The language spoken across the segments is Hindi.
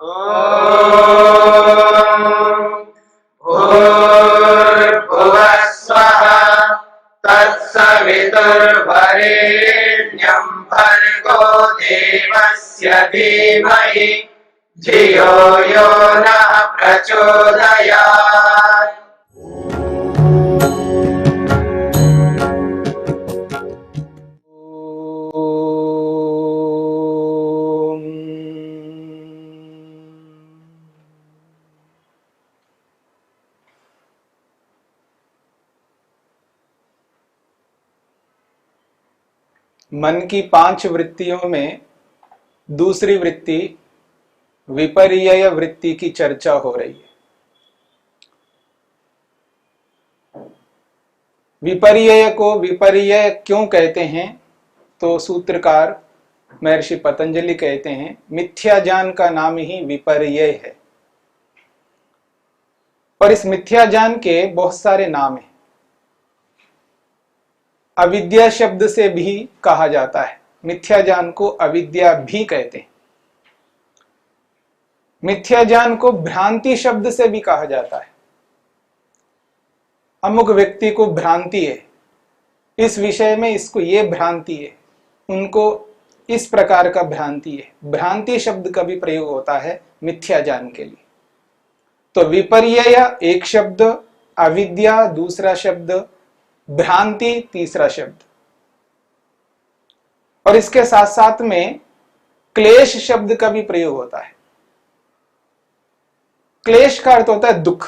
भूर्भुवः स्वः तत्सवितुर्वरेण्यं भर्गो देवस्य धीमहि धियो यो नः प्रचोदयात्। मन की 5 वृत्तियों में दूसरी वृत्ति विपर्यय वृत्ति की चर्चा हो रही है। विपर्यय को विपर्यय क्यों कहते हैं? तो सूत्रकार महर्षि पतंजलि कहते हैं मिथ्या ज्ञान का नाम ही विपर्यय है। और इस मिथ्या ज्ञान के बहुत सारे नाम हैं। अविद्या शब्द से भी कहा जाता है, मिथ्या ज्ञान को अविद्या भी कहते हैं। मिथ्या ज्ञान को भ्रांति शब्द से भी कहा जाता है। अमुक व्यक्ति को भ्रांति है, इस विषय में इसको ये भ्रांति है, उनको इस प्रकार का भ्रांति है। भ्रांति शब्द का भी प्रयोग होता है मिथ्या ज्ञान के लिए। तो विपर्यय एक शब्द, अविद्या दूसरा शब्द, भ्रांति तीसरा शब्द। और इसके साथ साथ में क्लेश शब्द का भी प्रयोग होता है। क्लेश का अर्थ होता है दुख,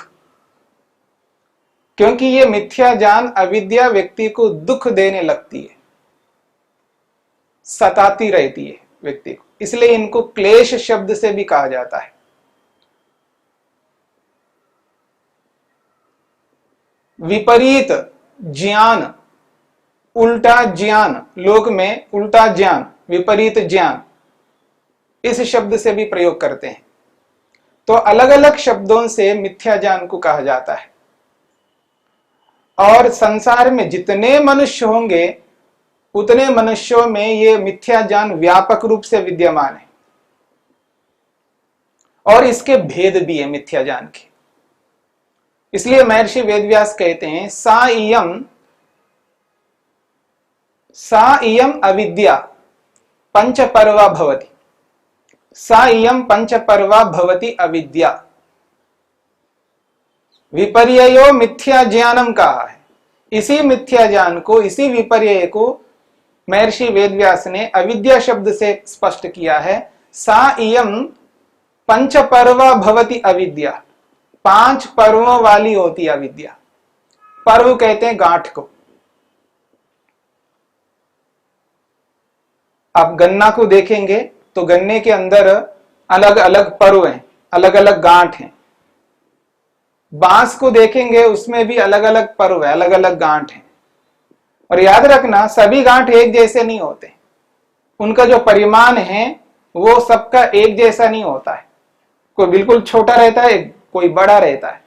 क्योंकि ये मिथ्या ज्ञान अविद्या व्यक्ति को दुख देने लगती है, सताती रहती है व्यक्ति को, इसलिए इनको क्लेश शब्द से भी कहा जाता है। विपरीत ज्ञान, उल्टा ज्ञान, लोक में उल्टा ज्ञान, विपरीत ज्ञान, इस शब्द से भी प्रयोग करते हैं। तो अलग अलग शब्दों से मिथ्या ज्ञान को कहा जाता है। और संसार में जितने मनुष्य होंगे उतने मनुष्यों में ये मिथ्या ज्ञान व्यापक रूप से विद्यमान है। और इसके भेद भी है मिथ्या ज्ञान के। इसलिए महर्षि वेदव्यास कहते हैं सा इयम अविद्या पंचपर्वा भवति, सा इयम पंचपर्वा भवति अविद्या। विपर्ययो मिथ्या ज्ञानम कहा है। इसी मिथ्या ज्ञान को, इसी विपर्यय को महर्षि वेदव्यास ने अविद्या शब्द से स्पष्ट किया है। सा इयम पंचपर्वा भवति अविद्या, 5 पर्वों वाली होती अविद्या। पर्व कहते हैं गांठ को। आप गन्ना को देखेंगे तो गन्ने के अंदर अलग अलग पर्व हैं, अलग अलग गांठ हैं। बांस को देखेंगे उसमें भी अलग अलग पर्व है, अलग अलग गांठ हैं। और याद रखना सभी गांठ एक जैसे नहीं होते, उनका जो परिमाण है वो सबका एक जैसा नहीं होता है। कोई बिल्कुल छोटा रहता है, कोई बड़ा रहता है।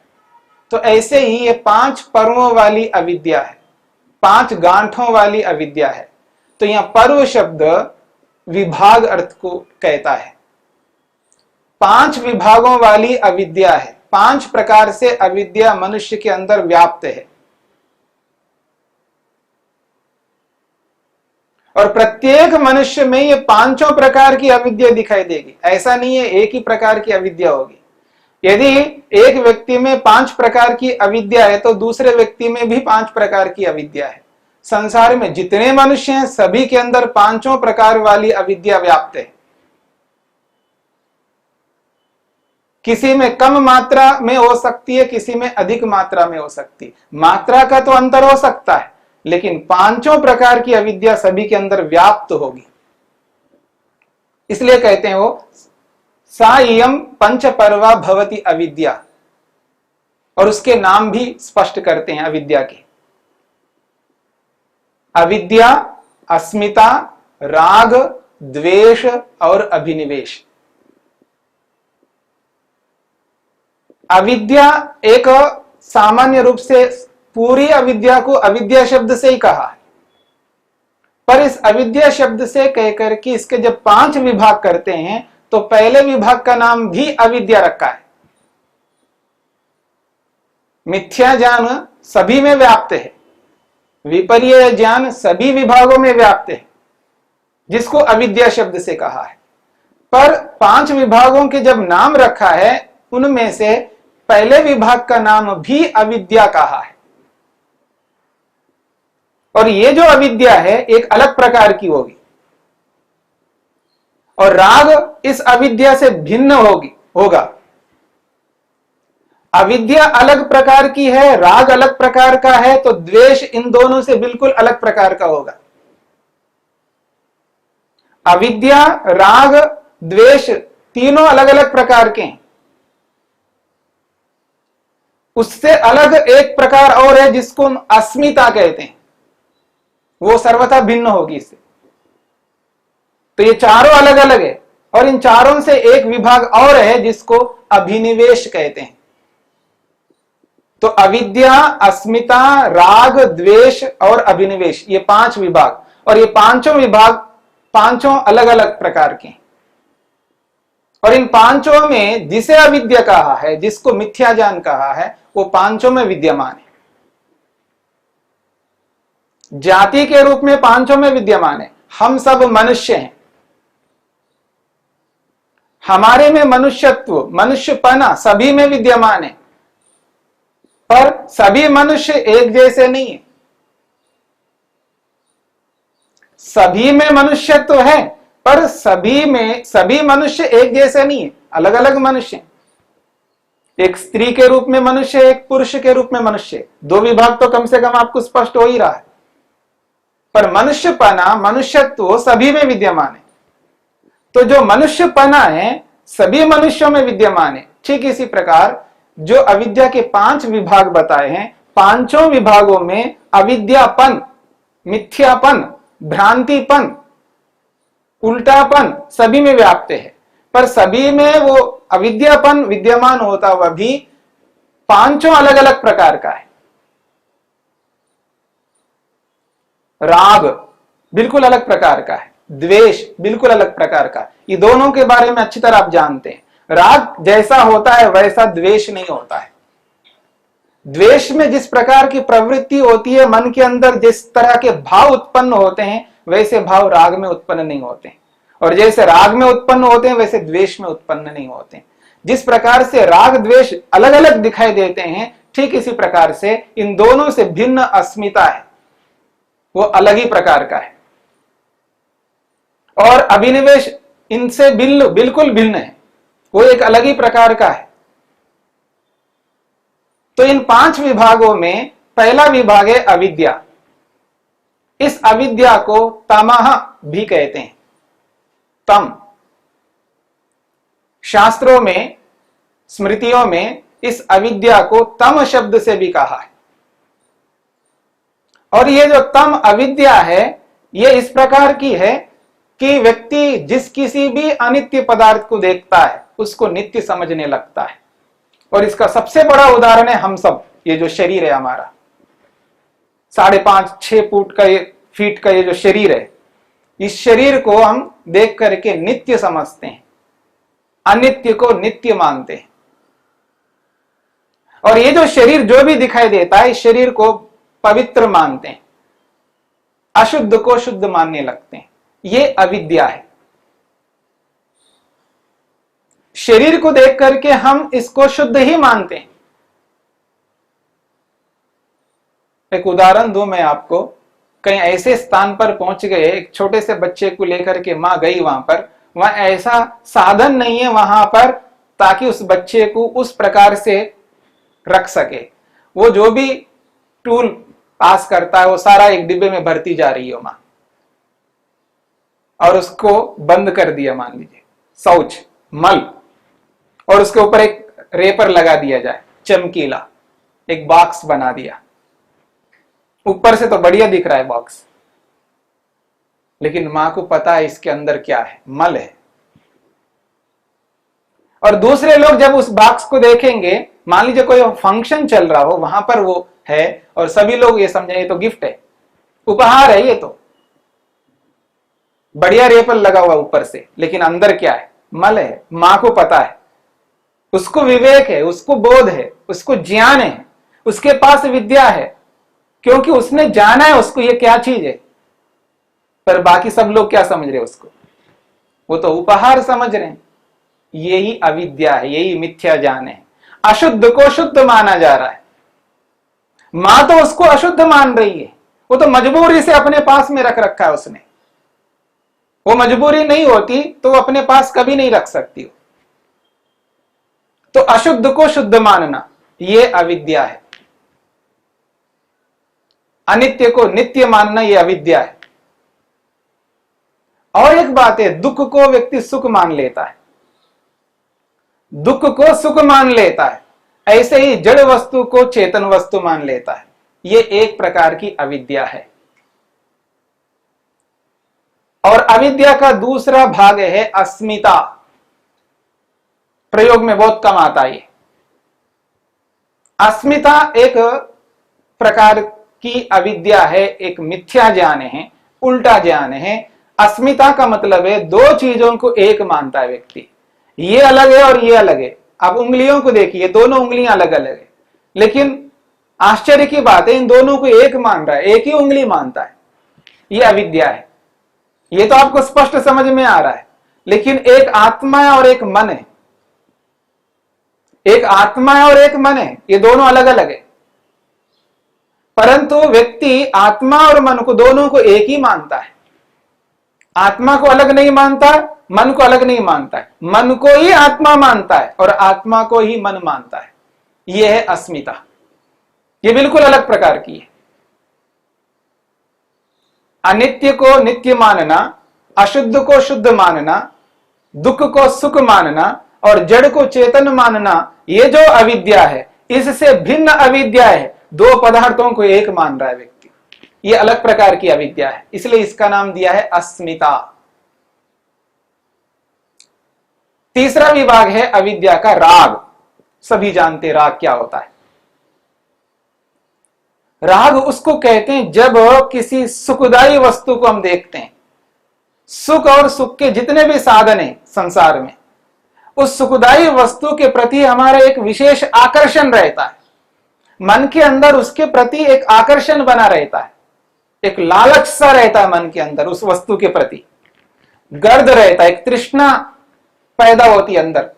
तो ऐसे ही ये 5 पर्वों वाली अविद्या है, 5 गांठों वाली अविद्या है। तो यहां पर्व शब्द विभाग अर्थ को कहता है। 5 विभागों वाली अविद्या है, 5 प्रकार से अविद्या मनुष्य के अंदर व्याप्त है। और प्रत्येक मनुष्य में ये 5 प्रकार की अविद्या दिखाई देगी। ऐसा नहीं है एक ही प्रकार की अविद्या होगी। यदि एक व्यक्ति में 5 प्रकार की अविद्या है तो दूसरे व्यक्ति में भी 5 प्रकार की अविद्या है। संसार में जितने मनुष्य हैं सभी के अंदर 5 प्रकार वाली अविद्या व्याप्त है। किसी में कम मात्रा में हो सकती है, किसी में अधिक मात्रा में हो सकती है। मात्रा का तो अंतर हो सकता है, लेकिन 5 प्रकार की अविद्या सभी के अंदर व्याप्त होगी। इसलिए कहते हैं वो सा इयम पंचपर्वा भवति अविद्या। और उसके नाम भी स्पष्ट करते हैं अविद्या के। अविद्या, अस्मिता, राग, द्वेष और अभिनिवेश। अविद्या एक सामान्य रूप से पूरी अविद्या को अविद्या शब्द से ही कहा है, पर इस अविद्या शब्द से कहकर के इसके जब 5 विभाग करते हैं तो पहले विभाग का नाम भी अविद्या रखा है। मिथ्या ज्ञान सभी में व्याप्त है, विपर्य ज्ञान सभी विभागों में व्याप्त है, जिसको अविद्या शब्द से कहा है। पर 5 विभागों के जब नाम रखा है, उनमें से पहले विभाग का नाम भी अविद्या कहा है। और ये जो अविद्या है एक अलग प्रकार की होगी, और राग इस अविद्या से भिन्न होगा। अविद्या अलग प्रकार की है, राग अलग प्रकार का है, तो द्वेष इन दोनों से बिल्कुल अलग प्रकार का होगा। अविद्या, राग, द्वेष तीनों अलग अलग प्रकार के हैं। उससे अलग एक प्रकार और है जिसको हम अस्मिता कहते हैं, वो सर्वथा भिन्न होगी इससे। तो ये चारों अलग अलग है, और इन चारों से एक विभाग और है जिसको अभिनिवेश कहते हैं। तो अविद्या, अस्मिता, राग, द्वेष और अभिनिवेश, ये 5 विभाग, और ये पांचों विभाग पांचों अलग अलग प्रकार के हैं। और इन पांचों में जिसे अविद्या कहा है, जिसको मिथ्या ज्ञान कहा है, वो पांचों में विद्यमान है। जाति के रूप में पांचों में विद्यमान है। हम सब मनुष्य हैं, हमारे में मनुष्यत्व, मनुष्यपना सभी में विद्यमान है, पर सभी मनुष्य एक जैसे नहीं है। सभी में मनुष्यत्व है, पर सभी मनुष्य एक जैसे नहीं है, अलग अलग मनुष्य। एक स्त्री के रूप में मनुष्य, एक पुरुष के रूप में मनुष्य, 2 विभाग तो कम से कम आपको स्पष्ट हो ही रहा है। पर मनुष्यपना, मनुष्यत्व सभी में विद्यमान है। तो जो मनुष्यपना है सभी मनुष्यों में विद्यमान है। ठीक इसी प्रकार जो अविद्या के 5 विभाग बताए हैं, पांचों विभागों में अविद्यापन, मिथ्यापन, भ्रांतिपन, उल्टापन सभी में व्याप्त है। पर सभी में वो अविद्यापन विद्यमान होता हुआ भी पांचों अलग अलग प्रकार का है। राग बिल्कुल अलग प्रकार का है, द्वेष बिल्कुल अलग प्रकार का है। ये दोनों के बारे में अच्छी तरह आप जानते हैं। राग जैसा होता है वैसा द्वेष नहीं होता है। द्वेष में जिस प्रकार की प्रवृत्ति होती है, मन के अंदर जिस तरह के भाव उत्पन्न होते हैं, वैसे भाव राग में उत्पन्न नहीं होते हैं। और जैसे राग में उत्पन्न होते हैं वैसे द्वेष में उत्पन्न नहीं होते हैं। जिस प्रकार से राग द्वेष अलग अलग दिखाई देते हैं, ठीक इसी प्रकार से इन दोनों से भिन्न अस्मिता है, वो अलग ही प्रकार का है। और अभिनिवेश इनसे बिल्कुल भिन्न है, वो एक अलग ही प्रकार का है। तो इन 5 विभागों में पहला विभाग है अविद्या। इस अविद्या को तमः भी कहते हैं। तम शास्त्रों में, स्मृतियों में इस अविद्या को तम शब्द से भी कहा है। और ये जो तम अविद्या है, ये इस प्रकार की है कि व्यक्ति जिस किसी भी अनित्य पदार्थ को देखता है उसको नित्य समझने लगता है। और इसका सबसे बड़ा उदाहरण है हम सब, ये जो शरीर है हमारा, 5.5-6 फीट का ये जो शरीर है, इस शरीर को हम देख करके नित्य समझते हैं, अनित्य को नित्य मानते हैं। और ये जो शरीर जो भी दिखाई देता है, इस शरीर को पवित्र मानते हैं, अशुद्ध को शुद्ध मानने लगते हैं। ये अविद्या है। शरीर को देख करके हम इसको शुद्ध ही मानते हैं। एक उदाहरण दूं मैं आपको। कहीं ऐसे स्थान पर पहुंच गए, एक छोटे से बच्चे को लेकर के मां गई वहां ऐसा साधन नहीं है वहां पर ताकि उस बच्चे को उस प्रकार से रख सके। वो जो भी टूल पास करता है वो सारा एक डिब्बे में भरती जा रही है मां, और उसको बंद कर दिया, मान लीजिए शौच मल, और उसके ऊपर एक रेपर लगा दिया जाए, चमकीला एक बॉक्स बना दिया। ऊपर से तो बढ़िया दिख रहा है बॉक्स, लेकिन मां को पता है इसके अंदर क्या है, मल है। और दूसरे लोग जब उस बॉक्स को देखेंगे, मान लीजिए कोई फंक्शन चल रहा हो, वहां पर वो है और सभी लोग ये समझेंगे ये तो गिफ्ट है, उपहार है, ये तो बढ़िया रेपर लगा हुआ ऊपर से, लेकिन अंदर क्या है, मल है, मां को पता है, उसको विवेक है, उसको बोध है, उसको ज्ञान है, उसके पास विद्या है, क्योंकि उसने जाना है उसको ये क्या चीज है। पर बाकी सब लोग क्या समझ रहे उसको, वो तो उपहार समझ रहे हैं। यही अविद्या है, यही मिथ्या ज्ञान है। अशुद्ध को शुद्ध माना जा रहा है। मां तो उसको अशुद्ध मान रही है, वो तो मजबूरी से अपने पास में रख रखा है उसने। वो मजबूरी नहीं होती तो वो अपने पास कभी नहीं रख सकती। तो अशुद्ध को शुद्ध मानना ये अविद्या है। अनित्य को नित्य मानना ये अविद्या है। और एक बात है, दुख को व्यक्ति सुख मान लेता है, दुख को सुख मान लेता है, ऐसे ही जड़ वस्तु को चेतन वस्तु मान लेता है। ये एक प्रकार की अविद्या है। और अविद्या का दूसरा भाग है अस्मिता। प्रयोग में बहुत कम आता है। अस्मिता एक प्रकार की अविद्या है, एक मिथ्या ज्ञान है, उल्टा ज्ञान है। अस्मिता का मतलब है दो चीजों को एक मानता है व्यक्ति, ये अलग है और ये अलग है। आप उंगलियों को देखिए, दोनों उंगलियां अलग अलग है, लेकिन आश्चर्य की बात है इन दोनों को एक मान रहा है, एक ही उंगली मानता है। ये अविद्या है। ये तो आपको स्पष्ट समझ में आ रहा है। लेकिन एक आत्मा है और एक मन है, एक आत्मा है और एक मन है, ये दोनों अलग अलग है। परंतु व्यक्ति आत्मा और मन को दोनों को एक ही मानता है। आत्मा को अलग नहीं मानता, मन को अलग नहीं मानता है। मन को ही आत्मा मानता है और आत्मा को ही मन मानता है। यह है अस्मिता। यह बिल्कुल अलग प्रकार की है। अनित्य को नित्य मानना, अशुद्ध को शुद्ध मानना, दुख को सुख मानना और जड़ को चेतन मानना, ये जो अविद्या है, इससे भिन्न अविद्या है। दो पदार्थों को एक मान रहा है व्यक्ति, ये अलग प्रकार की अविद्या है। इसलिए इसका नाम दिया है अस्मिता। तीसरा विभाग है अविद्या का राग। सभी जानते राग क्या होता है। राग उसको कहते हैं जब किसी सुखदायी वस्तु को हम देखते हैं। सुख और सुख के जितने भी साधन हैं संसार में, उस सुखदायी वस्तु के प्रति हमारा एक विशेष आकर्षण रहता है। मन के अंदर उसके प्रति एक आकर्षण बना रहता है, एक लालच सा रहता है मन के अंदर उस वस्तु के प्रति, गर्द रहता है, एक तृष्णा पैदा होती है अंदर।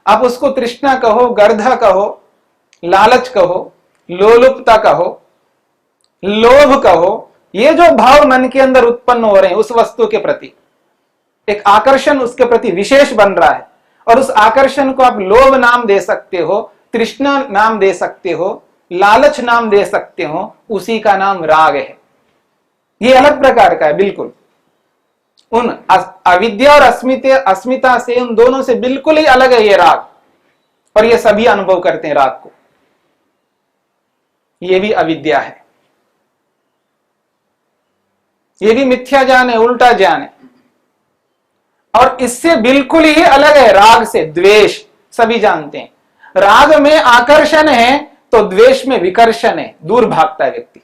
आप उसको तृष्णा कहो, गर्धा कहो, लालच कहो, लोलुपता कहो, लोभ कहो, ये जो भाव मन के अंदर उत्पन्न हो रहे हैं उस वस्तु के प्रति, एक आकर्षण उसके प्रति विशेष बन रहा है। और उस आकर्षण को आप लोभ नाम दे सकते हो, तृष्णा नाम दे सकते हो, लालच नाम दे सकते हो, उसी का नाम राग है। ये अलग प्रकार का है बिल्कुल। उन अविद्या और अस्मिता से, उन दोनों से बिल्कुल ही अलग है ये राग। और ये सभी अनुभव करते हैं राग को। ये भी अविद्या है, ये भी मिथ्या ज्ञान है, उल्टा ज्ञान है। और इससे बिल्कुल ही अलग है राग से द्वेष। सभी जानते हैं राग में आकर्षण है तो द्वेष में विकर्षण है, दूर भागता है व्यक्ति।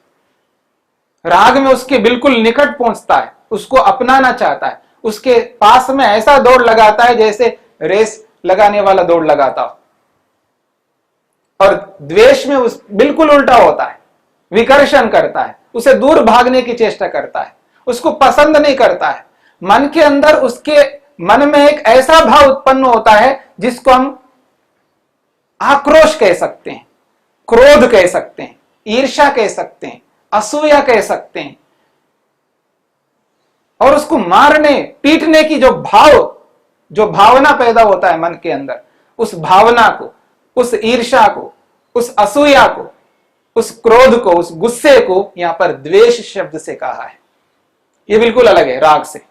राग में उसके बिल्कुल निकट पहुंचता है, उसको अपनाना चाहता है, उसके पास में ऐसा दौड़ लगाता है जैसे रेस लगाने वाला दौड़ लगाता हो। और द्वेष में उस बिल्कुल उल्टा होता है, विकर्षण करता है, उसे दूर भागने की चेष्टा करता है, उसको पसंद नहीं करता है। मन के अंदर उसके मन में एक ऐसा भाव उत्पन्न होता है जिसको हम आक्रोश कह सकते हैं, क्रोध कह सकते हैं, ईर्ष्या कह सकते हैं, असूया कह सकते हैं। और उसको मारने पीटने की जो भावना पैदा होता है मन के अंदर, उस भावना को, उस ईर्ष्या को, उस असूया को, उस क्रोध को, उस गुस्से को यहां पर द्वेष शब्द से कहा है। ये बिल्कुल अलग है राग से।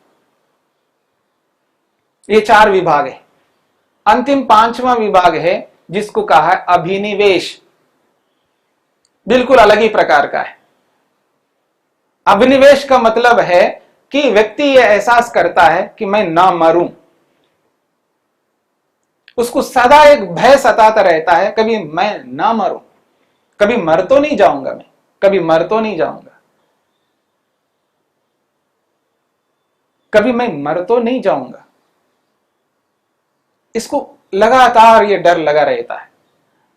ये चार विभाग है। अंतिम पांचवा विभाग है जिसको कहा है अभिनिवेश। बिल्कुल अलग ही प्रकार का है। अभिनिवेश का मतलब है कि व्यक्ति यह एहसास करता है कि मैं ना मरूं। उसको सदा एक भय सताता रहता है, कभी मैं ना मरूं, कभी मर तो नहीं जाऊंगा, मैं कभी मर तो नहीं जाऊंगा, कभी मैं मर तो नहीं जाऊंगा। इसको लगातार ये डर लगा रहता है।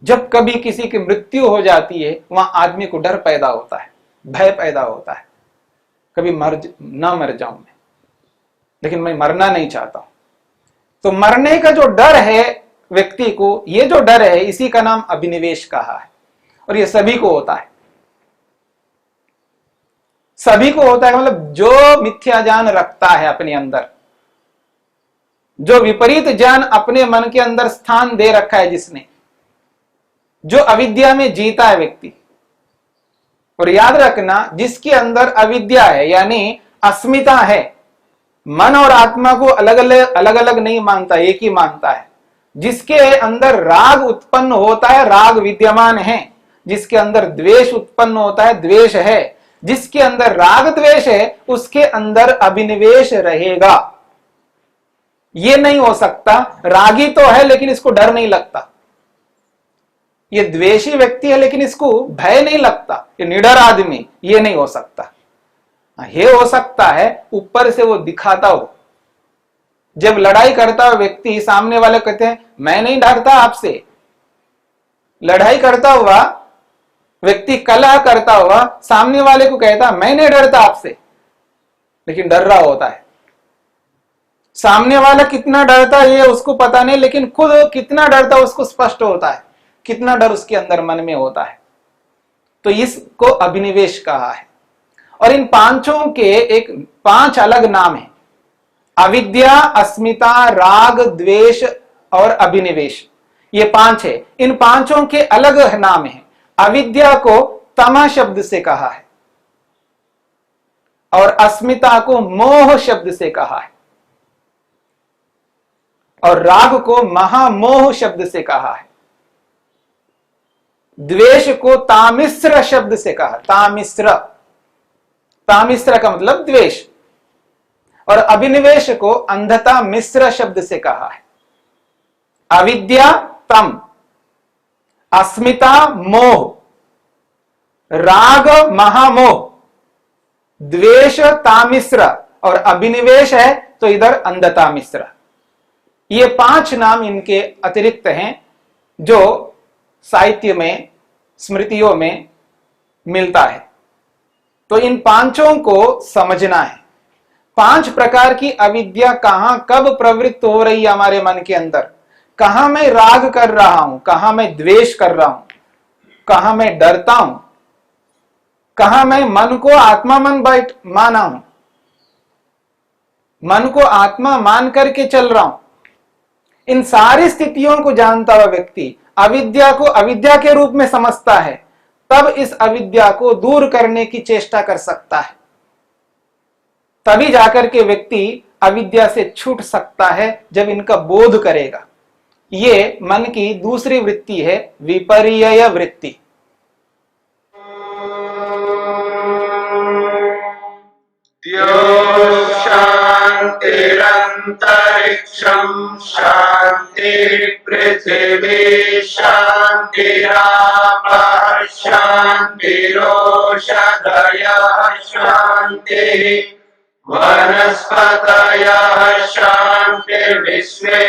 जब कभी किसी की मृत्यु हो जाती है वहां आदमी को डर पैदा होता है, भय पैदा होता है, कभी ना मर जाऊं मैं, लेकिन मैं मरना नहीं चाहता हूं। तो मरने का जो डर है व्यक्ति को, ये जो डर है इसी का नाम अभिनिवेश कहा है। और ये सभी को होता है, सभी को होता है। मतलब जो मिथ्या ज्ञान रखता है अपने अंदर, जो विपरीत ज्ञान अपने मन के अंदर स्थान दे रखा है जिसने, जो अविद्या में जीता है व्यक्ति। और याद रखना, जिसके अंदर अविद्या है यानी अस्मिता है, मन और आत्मा को अलग अलग नहीं मानता, एक ही मानता है। जिसके अंदर राग उत्पन्न होता है, राग विद्यमान है। जिसके अंदर द्वेष उत्पन्न होता है, द्वेष है। जिसके अंदर राग द्वेष है उसके अंदर अभिनिवेश रहेगा। ये नहीं हो सकता रागी तो है लेकिन इसको डर नहीं लगता, ये द्वेषी व्यक्ति है लेकिन इसको भय नहीं लगता, ये निडर आदमी, ये नहीं हो सकता। ये हो सकता है ऊपर से वो दिखाता हो। जब लड़ाई करता हुआ व्यक्ति सामने वाले कहते हैं मैं नहीं डरता आपसे, लड़ाई करता हुआ व्यक्ति कलह करता हुआ सामने वाले को कहता मैं नहीं डरता आपसे, लेकिन डर रहा होता है। सामने वाला कितना डरता है ये उसको पता नहीं, लेकिन खुद कितना डरता है उसको स्पष्ट होता है, कितना डर उसके अंदर मन में होता है। तो इसको अभिनिवेश कहा है। और इन पांचों के एक 5 अलग नाम हैं, अविद्या, अस्मिता, राग, द्वेष और अभिनिवेश। ये 5 है। इन पांचों के अलग नाम हैं। अविद्या को तमा शब्द से कहा है और अस्मिता को मोह शब्द से कहा है और राग को महामोह शब्द से कहा है। द्वेष को तामिश्र शब्द से कहा, तामिश्र, तामिश्र का मतलब द्वेष। और अभिनिवेश को अंधता मिश्र शब्द से कहा है। अविद्या तम, अस्मिता मोह, राग महामोह, द्वेष तामिश्र और अभिनिवेश है तो इधर अंधता मिश्र। ये 5 नाम इनके अतिरिक्त हैं जो साहित्य में, स्मृतियों में मिलता है। तो इन 5 को समझना है। 5 प्रकार की अविद्या कहां कब प्रवृत्त हो रही है हमारे मन के अंदर, कहां मैं राग कर रहा हूं, कहां मैं द्वेष कर रहा हूं, कहां मैं डरता हूं, कहां मैं मन को आत्मा माना हूं, मन को आत्मा मान करके चल रहा हूं। इन सारी स्थितियों को जानता हुआ व्यक्ति अविद्या को अविद्या के रूप में समझता है, तब इस अविद्या को दूर करने की चेष्टा कर सकता है। तभी जाकर के व्यक्ति अविद्या से छूट सकता है जब इनका बोध करेगा। ये मन की दूसरी वृत्ति है, विपर्यय वृत्ति। शांतिरंतरिक्षं शांति पृथिवी शांतिरापः शांतिरोषधयः शांतिः वनस्पतयः शांतिर्विश्वे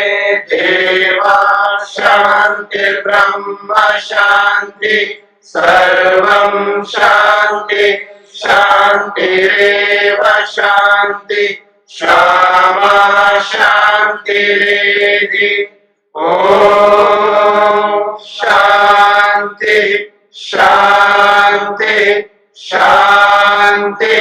देवाः शांतिर्ब्रह्म शांति सर्वं शांति शांतिरेव शांति क्षमा शांतिरेधि। ओम शांति शांति शांति।